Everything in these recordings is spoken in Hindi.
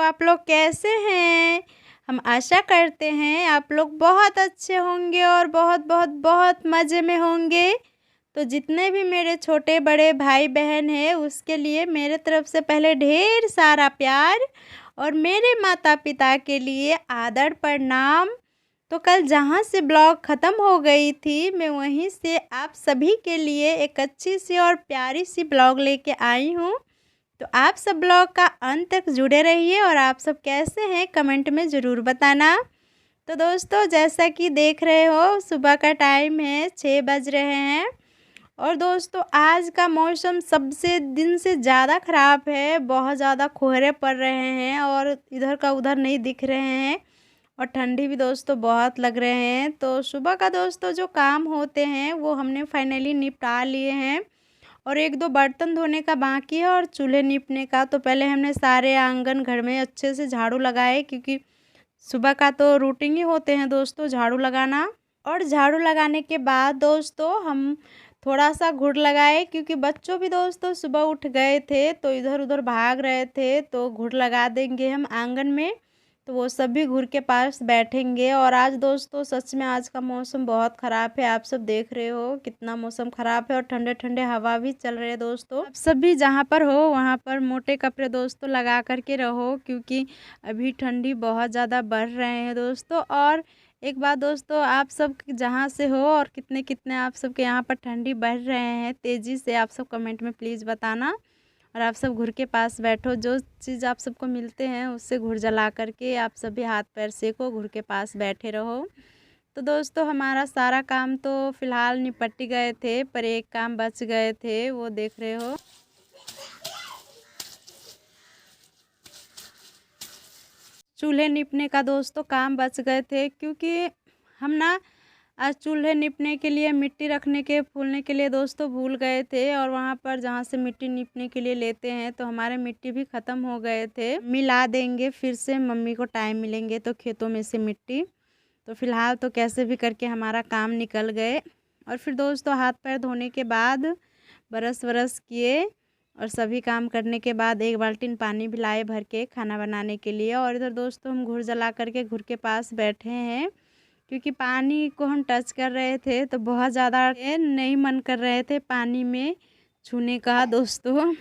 आप लोग कैसे हैं? हम आशा करते हैं आप लोग बहुत अच्छे होंगे और बहुत बहुत बहुत मज़े में होंगे। तो जितने भी मेरे छोटे बड़े भाई बहन हैं उसके लिए मेरे तरफ से पहले ढेर सारा प्यार और मेरे माता पिता के लिए आदर प्रणाम। तो कल जहाँ से ब्लॉग ख़त्म हो गई थी मैं वहीं से आप सभी के लिए एक अच्छी सी और प्यारी सी ब्लॉग लेके आई हूँ। तो आप सब ब्लॉग का अंत तक जुड़े रहिए और आप सब कैसे हैं कमेंट में ज़रूर बताना। तो दोस्तों जैसा कि देख रहे हो सुबह का टाइम है, 6 बज रहे हैं और दोस्तों आज का मौसम सबसे दिन से ज़्यादा ख़राब है। बहुत ज़्यादा कोहरे पड़ रहे हैं और इधर का उधर नहीं दिख रहे हैं और ठंडी भी दोस्तों बहुत लग रहे हैं। तो सुबह का दोस्तों जो काम होते हैं वो हमने फाइनली निपटा लिए हैं और 1-2 बर्तन धोने का बाकी है और चूल्हे निपने का। तो पहले हमने सारे आंगन घर में अच्छे से झाड़ू लगाए क्योंकि सुबह का तो रूटीन ही होते हैं दोस्तों झाड़ू लगाना। और झाड़ू लगाने के बाद दोस्तों हम थोड़ा सा घुड़ लगाए क्योंकि बच्चों भी दोस्तों सुबह उठ गए थे तो इधर उधर भाग रहे थे। तो घुड़ लगा देंगे हम आंगन में तो वो सभी घुड़ के पास बैठेंगे। और आज दोस्तों सच में आज का मौसम बहुत ख़राब है। आप सब देख रहे हो कितना मौसम ख़राब है और ठंडे ठंडे हवा भी चल रहे हैं दोस्तों। आप सब भी जहाँ पर हो वहाँ पर मोटे कपड़े दोस्तों लगा करके रहो क्योंकि अभी ठंडी बहुत ज़्यादा बढ़ रहे हैं दोस्तों। और एक बात दोस्तों आप सब जहाँ से हो और कितने कितने आप सब के यहाँ पर ठंडी बढ़ रहे हैं तेज़ी से आप सब कमेंट में प्लीज़ बताना। और आप सब घुड़ के पास बैठो, जो चीज़ आप सबको मिलते हैं उससे घुड़ जला करके आप सभी हाथ पैर सेको, घुड़ के पास बैठे रहो। तो दोस्तों हमारा सारा काम तो फ़िलहाल निपट गए थे पर एक काम बच गए थे वो देख रहे हो। चूल्हे निपने का दोस्तों काम बच गए थे क्योंकि हम ना आज चूल्हे निपने के लिए मिट्टी रखने के फूलने के लिए दोस्तों भूल गए थे और वहाँ पर जहाँ से मिट्टी निपने के लिए लेते हैं तो हमारे मिट्टी भी ख़त्म हो गए थे। मिला देंगे फिर से, मम्मी को टाइम मिलेंगे तो खेतों में से मिट्टी। तो फ़िलहाल तो कैसे भी करके हमारा काम निकल गए। और फिर दोस्तों हाथ पैर धोने के बाद ब्रश वरश किए और सभी काम करने के बाद 1 बाल्टी पानी भी लाए भर के खाना बनाने के लिए। और इधर दोस्तों हम घुड़ जला करके घुड़ के पास बैठे हैं क्योंकि पानी को हम टच कर रहे थे तो बहुत ज़्यादा नहीं मन कर रहे थे पानी में छूने का दोस्तों।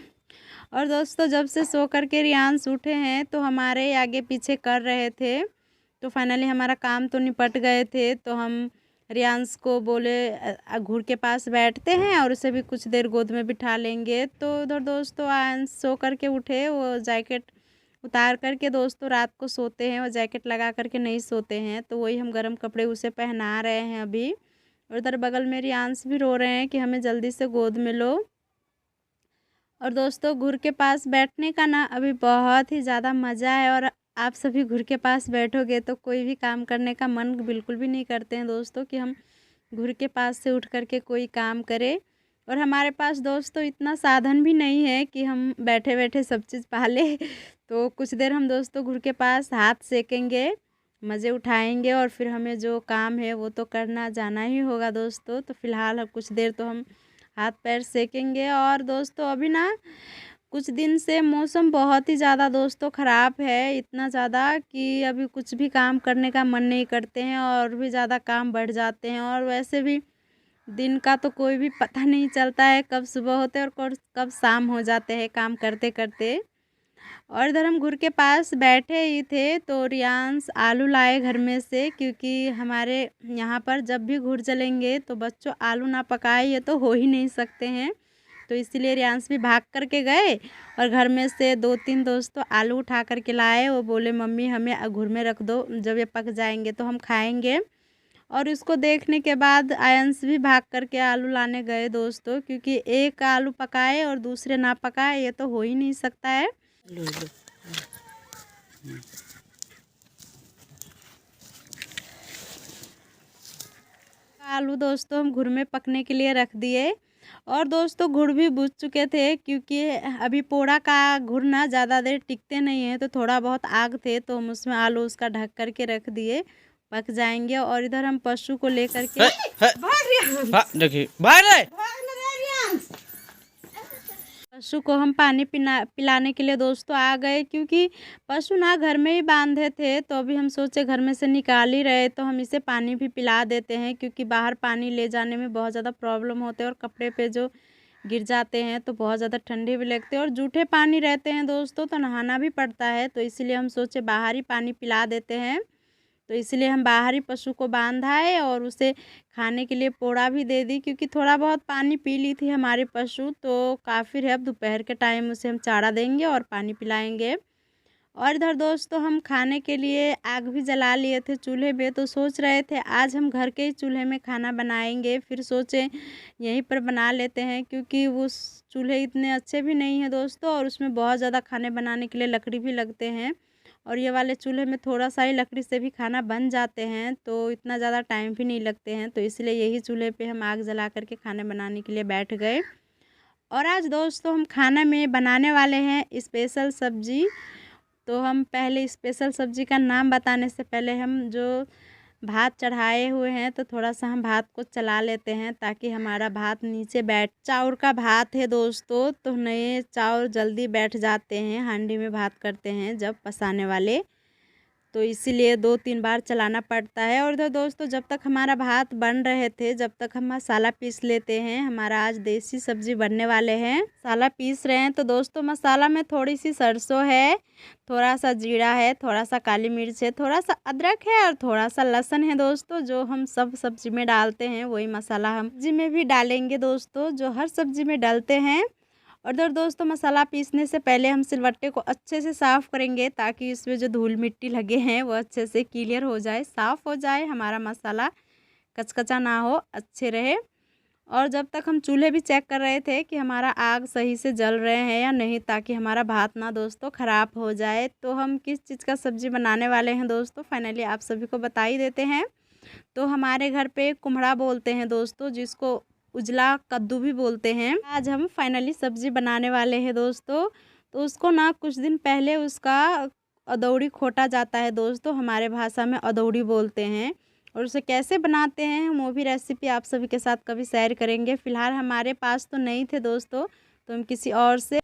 और दोस्तों जब से सो करके रियांश उठे हैं तो हमारे आगे पीछे कर रहे थे। तो फाइनली हमारा काम तो निपट गए थे तो हम रियांश को बोले घुड़ के पास बैठते हैं और उसे भी कुछ देर गोद में बिठा लेंगे। तो उधर दोस्तों आयंश सो करके उठे, वो जैकेट उतार करके दोस्तों रात को सोते हैं, वो जैकेट लगा करके नहीं सोते हैं तो वही हम गर्म कपड़े उसे पहना रहे हैं अभी। और उधर बगल में रियांश भी रो रहे हैं कि हमें जल्दी से गोद में लो। और दोस्तों घुड़ के पास बैठने का ना अभी बहुत ही ज़्यादा मज़ा है और आप सभी घुड़ के पास बैठोगे तो कोई भी काम करने का मन बिल्कुल भी नहीं करते हैं दोस्तों कि हम घुड़ के पास से उठ करके कोई काम करें। और हमारे पास दोस्तों इतना साधन भी नहीं है कि हम बैठे बैठे सब चीज़ पाले। तो कुछ देर हम दोस्तों घुड़ के पास हाथ सेकेंगे, मज़े उठाएंगे और फिर हमें जो काम है वो तो करना जाना ही होगा दोस्तों। तो फ़िलहाल कुछ देर तो हम हाथ पैर सेकेंगे। और दोस्तों अभी ना कुछ दिन से मौसम बहुत ही ज़्यादा दोस्तों ख़राब है, इतना ज़्यादा कि अभी कुछ भी काम करने का मन नहीं करते हैं और भी ज़्यादा काम बढ़ जाते हैं। और वैसे भी दिन का तो कोई भी पता नहीं चलता है कब सुबह होते हैं और कब शाम हो जाते हैं काम करते करते। और इधर हम घुड़ के पास बैठे ही थे तो रियांश आलू लाए घर में से क्योंकि हमारे यहाँ पर जब भी घुड़ जलेंगे तो बच्चों आलू ना पकाए ये तो हो ही नहीं सकते हैं। तो इसीलिए रियांश भी भाग करके गए और घर में से 2-3 दोस्तों आलू उठा करके लाए। वो बोले मम्मी हमें घुड़ में रख दो, जब ये पक जाएंगे तो हम खाएंगे। और इसको देखने के बाद आयंश भी भाग करके आलू लाने गए दोस्तों क्योंकि एक आलू पकाए और दूसरे ना पकाए ये तो हो ही नहीं सकता है। आलू दोस्तों हम घुड़ में पकने के लिए रख दिए और दोस्तों घुड़ भी बुझ चुके थे क्योंकि अभी पोड़ा का घुड़ ना ज़्यादा देर टिकते नहीं है तो थोड़ा बहुत आग थे तो हम उसमें आलू उसका ढक करके रख दिए, पक जाएंगे। और इधर हम पशु को लेकर के देखिए पशु को हम पानी पिलाने के लिए दोस्तों आ गए, क्योंकि पशु ना घर में ही बांधे थे। तो अभी हम सोचे घर में से निकाल ही रहे तो हम इसे पानी भी पिला देते हैं, क्योंकि बाहर पानी ले जाने में बहुत ज़्यादा प्रॉब्लम होते हैं और कपड़े पे जो गिर जाते हैं तो बहुत ज़्यादा ठंडी भी लगते हैं और जूठे पानी रहते हैं दोस्तों, तो नहाना भी पड़ता है। तो इसीलिए हम सोचे बाहर ही पानी पिला देते हैं। तो इसलिए हम बाहर ही पशु को बांधाए और उसे खाने के लिए पोड़ा भी दे दी, क्योंकि थोड़ा बहुत पानी पी ली थी हमारे पशु, तो काफ़ी है। अब दोपहर के टाइम उसे हम चारा देंगे और पानी पिलाएंगे। और इधर दोस्तों हम खाने के लिए आग भी जला लिए थे चूल्हे पे, तो सोच रहे थे आज हम घर के ही चूल्हे में खाना बनाएंगे। फिर सोचे यहीं पर बना लेते हैं, क्योंकि उस चूल्हे इतने अच्छे भी नहीं हैं दोस्तों और उसमें बहुत ज़्यादा खाने बनाने के लिए लकड़ी भी लगते हैं। और ये वाले चूल्हे में थोड़ा सा ही लकड़ी से भी खाना बन जाते हैं, तो इतना ज़्यादा टाइम भी नहीं लगते हैं। तो इसलिए यही चूल्हे पे हम आग जला करके खाने बनाने के लिए बैठ गए। और आज दोस्तों हम खाना में बनाने वाले हैं स्पेशल सब्ज़ी। तो हम पहले स्पेशल सब्ज़ी का नाम बताने से पहले हम जो भात चढ़ाए हुए हैं तो थोड़ा सा हम भात को चला लेते हैं, ताकि हमारा भात नीचे बैठ। चाउर का भात है दोस्तों, तो नए चाउर जल्दी बैठ जाते हैं। हांडी में भात करते हैं जब पसाने वाले, तो इसीलिए 2-3 बार चलाना पड़ता है। और इधर दोस्तों जब तक हमारा भात बन रहे थे जब तक हम मसाला पीस लेते हैं। हमारा आज देसी सब्जी बनने वाले हैं। मसाला पीस रहे हैं तो दोस्तों मसाला में थोड़ी सी सरसों है, थोड़ा सा जीरा है, थोड़ा सा काली मिर्च है, थोड़ा सा अदरक है और थोड़ा सा लहसुन है दोस्तों। जो हम सब सब्जी में डालते हैं वही मसाला हम सब्जी में भी डालेंगे दोस्तों, जो हर सब्जी में डालते हैं। और इधर दोस्तों मसाला पीसने से पहले हम सिलबट्टे को अच्छे से साफ़ करेंगे, ताकि इसमें जो धूल मिट्टी लगे हैं वो अच्छे से क्लियर हो जाए, साफ़ हो जाए, हमारा मसाला कचकचा ना हो, अच्छे रहे। और जब तक हम चूल्हे भी चेक कर रहे थे कि हमारा आग सही से जल रहे हैं या नहीं, ताकि हमारा भात ना दोस्तों ख़राब हो जाए। तो हम किस चीज़ का सब्ज़ी बनाने वाले हैं दोस्तों फाइनली आप सभी को बता ही देते हैं। तो हमारे घर पे कुम्हड़ा बोलते हैं दोस्तों, जिसको उजला कद्दू भी बोलते हैं। आज हम फाइनली सब्ज़ी बनाने वाले हैं दोस्तों। तो उसको ना कुछ दिन पहले उसका अदौड़ी खोटा जाता है दोस्तों, हमारे भाषा में अदौड़ी बोलते हैं। और उसे कैसे बनाते हैं हम वो भी रेसिपी आप सभी के साथ कभी शेयर करेंगे। फ़िलहाल हमारे पास तो नहीं थे दोस्तों, तो हम किसी और से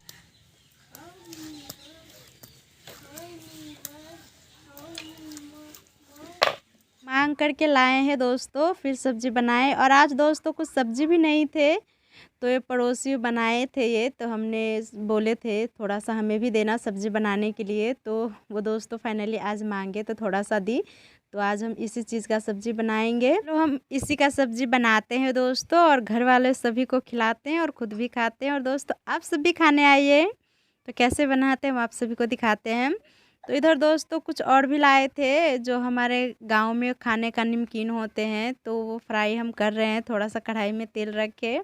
मांग करके लाए हैं दोस्तों, फिर सब्ज़ी बनाए। और आज दोस्तों कुछ सब्ज़ी भी नहीं थे, तो ये पड़ोसी बनाए थे ये, तो हमने बोले थे थोड़ा सा हमें भी देना सब्ज़ी बनाने के लिए। तो वो दोस्तों फाइनली आज मांगे तो थोड़ा सा दी। तो आज हम इसी चीज़ का सब्ज़ी बनाएंगे। तो हम इसी का सब्ज़ी बनाते हैं दोस्तों, और घर वाले सभी को खिलाते हैं और ख़ुद भी खाते हैं। और दोस्तों आप सब भी खाने आइए, तो कैसे बनाते हैं वो आप सभी को दिखाते हैं। तो इधर दोस्तों कुछ और भी लाए थे, जो हमारे गांव में खाने का नमकीन होते हैं, तो वो फ्राई हम कर रहे हैं थोड़ा सा कढ़ाई में तेल रख के,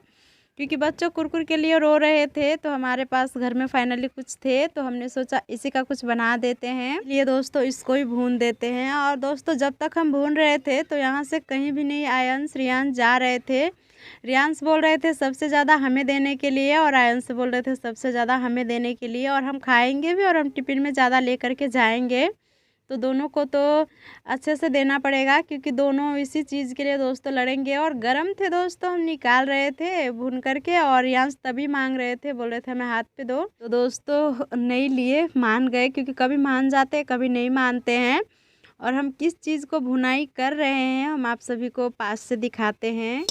क्योंकि बच्चों कुरकुर के लिए रो रहे थे। तो हमारे पास घर में फाइनली कुछ थे, तो हमने सोचा इसी का कुछ बना देते हैं। ये दोस्तों इसको ही भून देते हैं। और दोस्तों जब तक हम भून रहे थे तो यहाँ से कहीं भी नहीं आयंस रियांश जा रहे थे। रियांश बोल रहे थे सबसे ज़्यादा हमें देने के लिए, और आयंस बोल रहे थे सबसे ज़्यादा हमें देने के लिए, और हम खाएंगे भी और हम टिफ़िन में ज़्यादा ले करके जाएंगे। तो दोनों को तो अच्छे से देना पड़ेगा, क्योंकि दोनों इसी चीज़ के लिए दोस्तों लड़ेंगे। और गरम थे दोस्तों, हम निकाल रहे थे भून करके, और रियांश तभी मांग रहे थे, बोल रहे थे हमें हाथ पे दो। तो दोस्तों नहीं लिए, मान गए, क्योंकि कभी मान जाते कभी नहीं मानते हैं। और हम किस चीज़ को भुनाई कर रहे हैं हम आप सभी को पास से दिखाते हैं।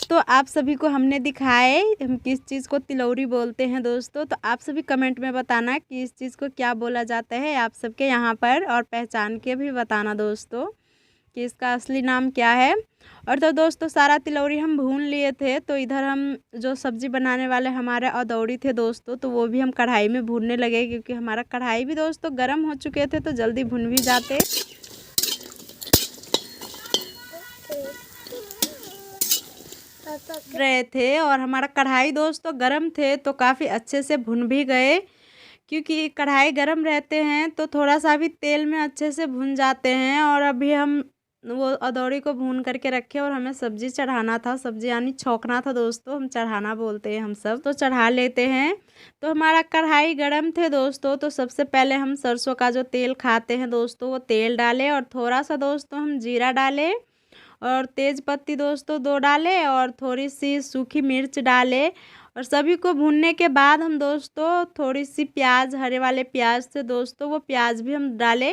तो आप सभी को हमने दिखाए हम किस चीज़ को तिलौरी बोलते हैं दोस्तों। तो आप सभी कमेंट में बताना कि इस चीज़ को क्या बोला जाता है आप सबके यहाँ पर, और पहचान के भी बताना दोस्तों कि इसका असली नाम क्या है। और तो दोस्तों सारा तिलौरी हम भून लिए थे। तो इधर हम जो सब्ज़ी बनाने वाले हमारे अदौड़ी थे दोस्तों, तो वो भी हम कढ़ाई में भूनने लगे, क्योंकि हमारा कढ़ाई भी दोस्तों गर्म हो चुके थे, तो जल्दी भुन भी जाते रहे थे। और हमारा कढ़ाई दोस्तों गरम थे, तो काफ़ी अच्छे से भुन भी गए, क्योंकि कढ़ाई गरम रहते हैं तो थोड़ा सा भी तेल में अच्छे से भुन जाते हैं। और अभी हम वो अदौड़ी को भून करके रखे, और हमें सब्ज़ी चढ़ाना था, सब्ज़ी यानी छौंकना था दोस्तों, हम चढ़ाना बोलते हैं हम सब, तो चढ़ा लेते हैं। तो हमारा कढ़ाई गरम थे दोस्तों, तो सबसे पहले हम सरसों का जो तेल खाते हैं दोस्तों वो तेल डालें, और थोड़ा सा दोस्तों हम जीरा डालें, और तेज़ पत्ती दोस्तों 2 डाले और थोड़ी सी सूखी मिर्च डाले और सभी को भूनने के बाद हम दोस्तों थोड़ी सी प्याज, हरे वाले प्याज थे दोस्तों, वो प्याज भी हम डाले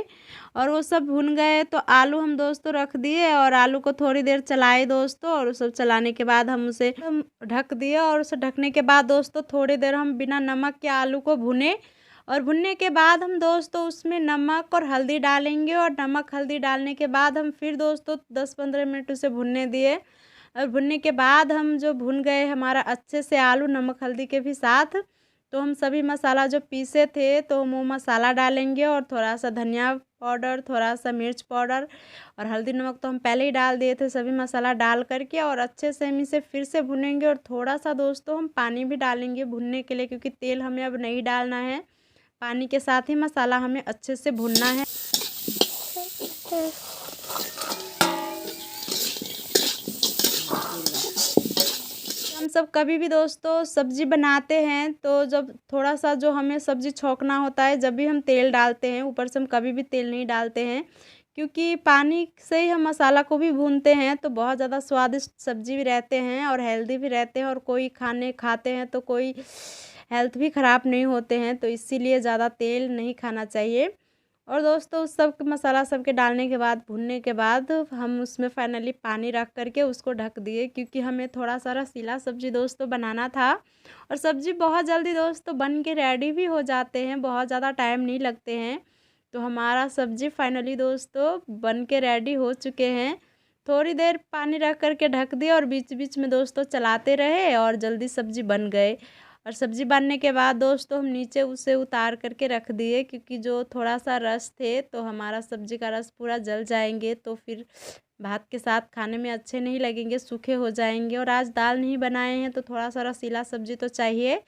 और वो सब भुन गए तो आलू हम दोस्तों रख दिए और आलू को थोड़ी देर चलाए दोस्तों और उस सब चलाने के बाद हम उसे ढक दिए और उसे ढकने के बाद दोस्तों थोड़ी देर हम बिना नमक के आलू को भुने और भुनने के बाद हम दोस्तों उसमें नमक और हल्दी डालेंगे और नमक हल्दी डालने के बाद हम फिर दोस्तों 10-15 मिनट उसे भुनने दिए और भुनने के बाद हम जो भुन गए हमारा अच्छे से आलू नमक हल्दी के भी साथ, तो हम सभी मसाला जो पीसे थे तो हम वो मसाला डालेंगे और थोड़ा सा धनिया पाउडर, थोड़ा सा मिर्च पाउडर और हल्दी नमक तो हम पहले ही डाल दिए थे। सभी मसाला डाल करके और अच्छे से हम इसे फिर से भुनेंगे और थोड़ा सा दोस्तों हम पानी भी डालेंगे भुनने के लिए, क्योंकि तेल हमें अब नहीं डालना है। पानी के साथ ही मसाला हमें अच्छे से भुनना है। हम सब कभी भी दोस्तों सब्ज़ी बनाते हैं तो जब थोड़ा सा जो हमें सब्ज़ी छौंकना होता है जब भी हम तेल डालते हैं, ऊपर से हम कभी भी तेल नहीं डालते हैं, क्योंकि पानी से ही हम मसाला को भी भूनते हैं तो बहुत ज़्यादा स्वादिष्ट सब्ज़ी भी रहते हैं और हेल्दी भी रहते हैं और कोई खाने खाते हैं तो कोई हेल्थ भी ख़राब नहीं होते हैं, तो इसीलिए ज़्यादा तेल नहीं खाना चाहिए। और दोस्तों सब मसाला सब के डालने के बाद भुनने के बाद हम उसमें फाइनली पानी रख करके उसको ढक दिए, क्योंकि हमें थोड़ा सा रसीला सब्ज़ी दोस्तों बनाना था और सब्ज़ी बहुत जल्दी दोस्तों बन के रेडी भी हो जाते हैं, बहुत ज़्यादा टाइम नहीं लगते हैं। तो हमारा सब्ज़ी फाइनली दोस्तों बन के रेडी हो चुके हैं। थोड़ी देर पानी रख करके ढक दिया और बीच बीच में दोस्तों चलाते रहे और जल्दी सब्ज़ी बन गए। और सब्ज़ी बनने के बाद दोस्तों हम नीचे उसे उतार करके रख दिए, क्योंकि जो थोड़ा सा रस थे तो हमारा सब्ज़ी का रस पूरा जल जाएंगे तो फिर भात के साथ खाने में अच्छे नहीं लगेंगे, सूखे हो जाएंगे। और आज दाल नहीं बनाए हैं तो थोड़ा सा रसीला सब्ज़ी तो चाहिए।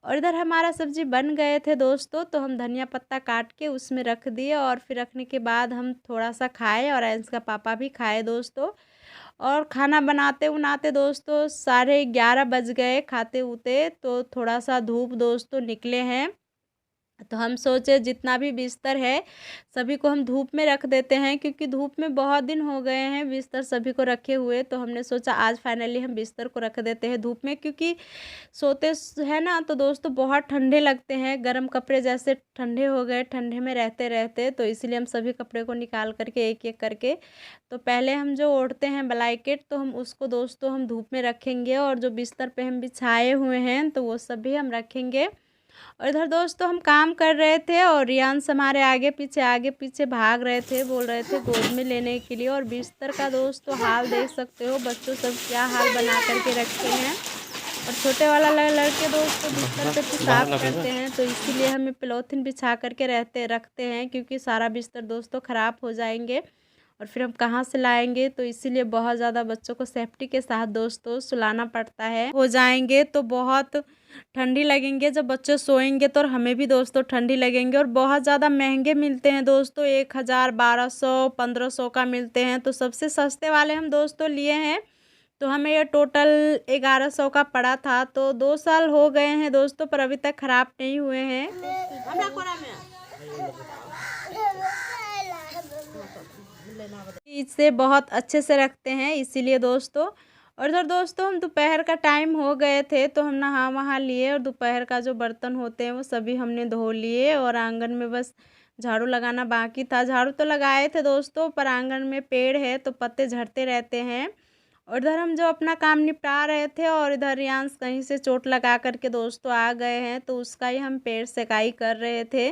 और इधर हमारा सब्ज़ी बन गए थे दोस्तों तो हम धनिया पत्ता काट के उसमें रख दिए और फिर रखने के बाद हम थोड़ा सा खाए और अंश का पापा भी खाए दोस्तों। और खाना बनाते बनाते दोस्तों 11:30 बज गए खाते उते, तो थोड़ा सा धूप दोस्तों निकले हैं तो हम सोचे जितना भी बिस्तर है सभी को हम धूप में रख देते हैं, क्योंकि धूप में बहुत दिन हो गए हैं बिस्तर सभी को रखे हुए, तो हमने सोचा आज फाइनली हम बिस्तर को रख देते हैं धूप में, क्योंकि सोते है ना तो दोस्तों बहुत ठंडे लगते हैं, गर्म कपड़े जैसे ठंडे हो गए ठंडे में रहते रहते, तो इसीलिए हम सभी कपड़े को निकाल करके एक एक करके तो पहले हम जो ओढ़ते हैं ब्लैंकेट तो हम उसको दोस्तों हम धूप में रखेंगे और जो बिस्तर पे हम बिछाए हुए हैं तो वो सब भी हम रखेंगे। और इधर दोस्तों हम काम कर रहे थे और रियांश हमारे आगे पीछे भाग रहे थे, बोल रहे थे गोद में लेने के लिए। और बिस्तर का दोस्तों हाल देख सकते हो, बच्चों सब क्या हाल बना करके रखे हैं। और छोटे वाला लड़के दोस्तों बिस्तर पे पेशाब करते हैं तो इसीलिए हमें पॉलीथिन बिछा करके रखते हैं, क्योंकि सारा बिस्तर दोस्तों ख़राब हो जाएंगे और फिर हम कहाँ से लाएंगे, तो इसीलिए बहुत ज़्यादा बच्चों को सेफ्टी के साथ दोस्तों सुलाना पड़ता है। हो जाएंगे तो बहुत ठंडी लगेंगे, जब बच्चे सोएंगे तो हमें भी दोस्तों ठंडी लगेंगे। और बहुत ज़्यादा महंगे मिलते हैं दोस्तों, 1000, 1200, 1500 का मिलते हैं, तो सबसे सस्ते वाले हम दोस्तों लिए हैं। तो हमें ये टोटल 1100 का पड़ा था, तो 2 साल हो गए हैं दोस्तों पर अभी तक ख़राब नहीं हुए हैं। इससे बहुत अच्छे से रखते हैं इसीलिए दोस्तों। और इधर दोस्तों हम दोपहर का टाइम हो गए थे तो हम नहा वहा लिए और दोपहर का जो बर्तन होते हैं वो सभी हमने धो लिए और आंगन में बस झाड़ू लगाना बाकी था। झाड़ू तो लगाए थे दोस्तों पर आंगन में पेड़ है तो पत्ते झड़ते रहते हैं। और इधर हम जो अपना काम निपटा रहे थे और इधर रियांश कहीं से चोट लगा करके दोस्तों आ गए हैं तो उसका ही हम पैर सेकाई कर रहे थे,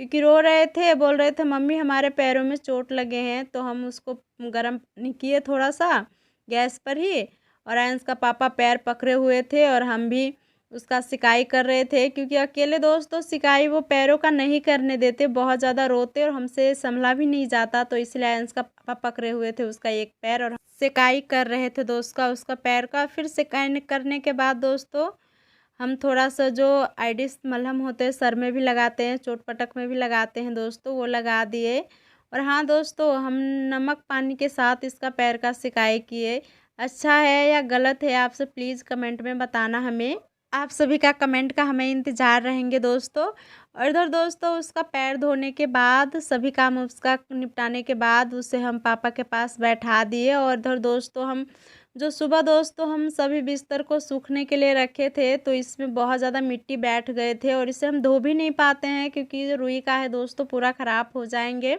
क्योंकि रो रहे थे, बोल रहे थे मम्मी हमारे पैरों में चोट लगे हैं। तो हम उसको गर्म किए थोड़ा सा गैस पर ही और अंश का पापा पैर पकड़े हुए थे और हम भी उसका सिकाई कर रहे थे, क्योंकि अकेले दोस्तों सिकाई वो पैरों का नहीं करने देते, बहुत ज़्यादा रोते और हमसे संभला भी नहीं जाता, तो इसलिए अंश का पापा पकड़े हुए थे उसका एक पैर और सिकाई कर रहे थे दोस्त का उसका पैर का। फिर सिकाई करने के बाद दोस्तों हम थोड़ा सा जो आइडिस मलहम होते हैं सर में भी लगाते हैं, चोट पटक में भी लगाते हैं दोस्तों, वो लगा दिए। और हाँ दोस्तों हम नमक पानी के साथ इसका पैर का सिकाई किए। अच्छा है या गलत है आपसे प्लीज़ कमेंट में बताना हमें। आप सभी का कमेंट का हमें इंतज़ार रहेंगे दोस्तों। और इधर दोस्तों उसका पैर धोने के बाद, सभी काम उसका निपटाने के बाद उसे हम पापा के पास बैठा दिए। और इधर दोस्तों हम जो सुबह दोस्तों हम सभी बिस्तर को सूखने के लिए रखे थे, तो इसमें बहुत ज़्यादा मिट्टी बैठ गए थे और इसे हम धो भी नहीं पाते हैं क्योंकि ये रुई का है दोस्तों, पूरा ख़राब हो जाएंगे।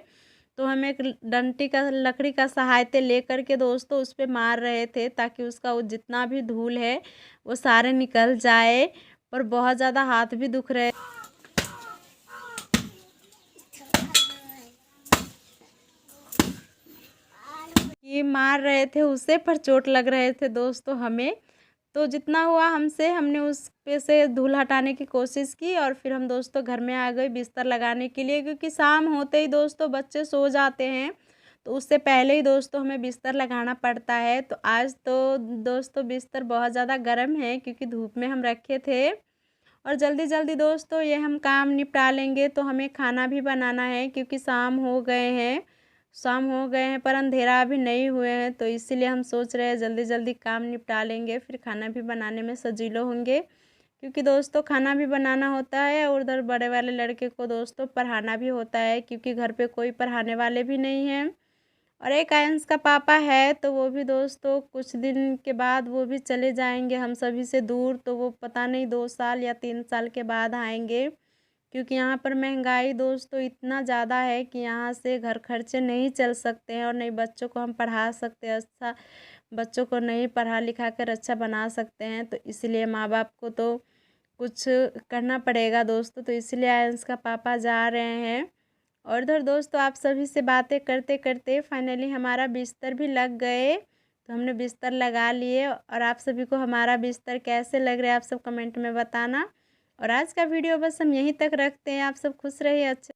तो हम एक डंटी का, लकड़ी का सहायता लेकर के दोस्तों उस पे मार रहे थे ताकि उसका वो जितना भी धूल है वो सारे निकल जाए। पर बहुत ज़्यादा हाथ भी दुख रहे, ये मार रहे थे उसे, पर चोट लग रहे थे दोस्तों हमें। तो जितना हुआ हमसे, हमने उस पे से धूल हटाने की कोशिश की और फिर हम दोस्तों घर में आ गए बिस्तर लगाने के लिए, क्योंकि शाम होते ही दोस्तों बच्चे सो जाते हैं, तो उससे पहले ही दोस्तों हमें बिस्तर लगाना पड़ता है। तो आज तो दोस्तों बिस्तर बहुत ज़्यादा गर्म है क्योंकि धूप में हम रखे थे। और जल्दी जल्दी दोस्तों ये हम काम निपटा लेंगे, तो हमें खाना भी बनाना है क्योंकि शाम हो गए हैं पर अंधेरा अभी नहीं हुए हैं। तो इसीलिए हम सोच रहे हैं जल्दी जल्दी काम निपटा लेंगे, फिर खाना भी बनाने में सजीलो होंगे, क्योंकि दोस्तों खाना भी बनाना होता है और उधर बड़े वाले लड़के को दोस्तों पढ़ाना भी होता है क्योंकि घर पे कोई पढ़ाने वाले भी नहीं हैं। और एक आयंस का पापा है, तो वो भी दोस्तों कुछ दिन के बाद वो भी चले जाएंगे हम सभी से दूर, तो वो पता नहीं 2 साल या 3 साल के बाद आएंगे, क्योंकि यहाँ पर महंगाई दोस्तों इतना ज़्यादा है कि यहाँ से घर खर्चे नहीं चल सकते हैं और नहीं बच्चों को हम पढ़ा सकते हैं अच्छा, बच्चों को नहीं पढ़ा लिखा कर अच्छा बना सकते हैं। तो इसलिए माँ बाप को तो कुछ करना पड़ेगा दोस्तों, तो इसलिए आयंस का पापा जा रहे हैं। और इधर दोस्तों आप सभी से बातें करते करते फाइनली हमारा बिस्तर भी लग गए, तो हमने बिस्तर लगा लिए। और आप सभी को हमारा बिस्तर कैसे लग रहा है आप सब कमेंट में बताना। और आज का वीडियो बस हम यहीं तक रखते हैं। आप सब खुश रहिए, अच्छा